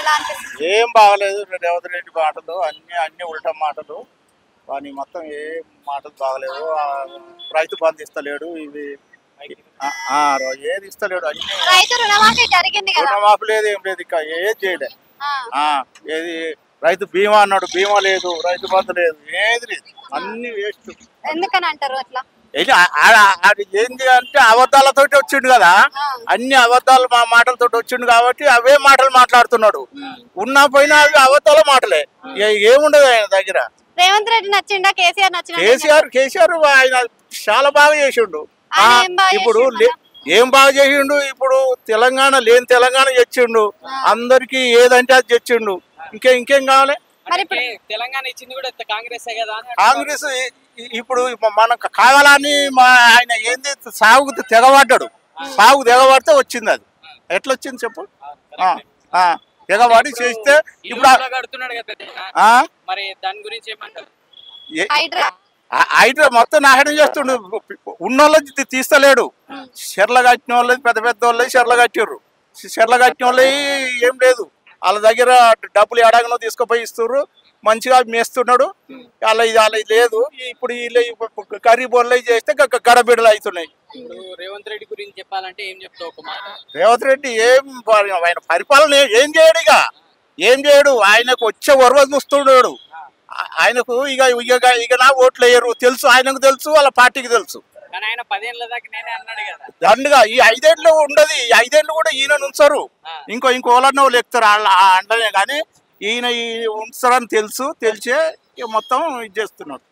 ఎలా అనిపిస్తుంది? ఏం బాగలేదు రేవంత్ రెడ్డి మాటలు అన్ని ఉల్టా మాటలు. కానీ మొత్తం ఏం మాటలు బాగలేవు. రైతు బంధు ఇస్తలేడు, ఇవి ఏది ఇస్తలేడు. అన్ని రైతు రుణమాఫీ జరిగింది కదా, రుణమాఫీ లేదు, ఏం లేదు, ఇంకా ఏది చేయలే. ఏది రైతు బీమా అన్నాడు, బీమా లేదు, రైతు బంధు లేదు, ఏది లేదు, అన్ని వేస్ట్. ఎందుకని అంటారు అట్లా? అది ఏంది అంటే అబద్ధాలతోటి వచ్చిండు కదా, అన్ని అబద్ధాలు మాటలతో వచ్చిండు కాబట్టి అవే మాటలు మాట్లాడుతున్నాడు. ఉన్నా పోయినా అవి అబద్ధాల మాటలే, ఏముండదు ఆయన దగ్గర. రేవంత్ రెడ్డి నచ్చిండా, కేసీఆర్ నచ్చిండా? కేసీఆర్ ఆయన చాలా బాగా చేసిండు. ఇప్పుడు ఏం బాగా చేసిండు, ఇప్పుడు తెలంగాణ లేని తెలంగాణ తెచ్చిండు, అందరికి ఏదంటే అది తెచ్చిండు. ఇంకేం కావాలి? తెలంగాణ ఇచ్చింది కూడా కాంగ్రెస్ కదా. కాంగ్రెస్ ఇప్పుడు మనకు కావాలని ఆయన ఏంది సాగు తెగబడ్డాడు, సాగు తెగబడితే వచ్చింది. అది ఎట్లా వచ్చింది చెప్పు? తెగబడి చేస్తే ఇప్పుడు మరి దాని గురించి ఏమంటారు? హైడ్రా మొత్తం నాశనం చేస్తుండు. ఉన్నోళ్ళది తీస్తలేడు. చెర్ల కట్టిన వాళ్ళది, పెద్ద పెద్ద వాళ్ళది చెర్ల కట్టిర్రు. చెర్ల కట్టిన వాళ్ళవి ఏం లేదు, వాళ్ళ దగ్గర డబ్బులు ఎడాగనో తీసుకుపోయి ఇస్తుర్రు, మంచిగా మేస్తున్నాడు. అలా ఇది లేదు. ఇప్పుడు గరీబ్ వాళ్ళు చేస్తే గడబిడలు అవుతున్నాయి. రేవంత్ రెడ్డి గురించి చెప్పాలంటే ఏం చెప్తావు? రేవంత్ రెడ్డి ఆయన పరిపాలన ఏం చేయడు, ఏం చేయడు. ఆయనకు వచ్చే వరవ చూస్తున్నాడు. ఆయనకు ఇక నా ఓట్లు వేయరు తెలుసు, ఆయనకు తెలుసు, వాళ్ళ పార్టీకి తెలుసు. దండగా ఈ 5 ఏళ్ళు ఉండదు. ఈ 5 ఏళ్ళు కూడా ఈయన ఉంచరు, ఇంకోళ్ళన్న వాళ్ళు ఎక్కుతారు అంటనే. కానీ ఈయన ఉంచుతారని తెలిసే మొత్తం ఇది చేస్తున్నాడు.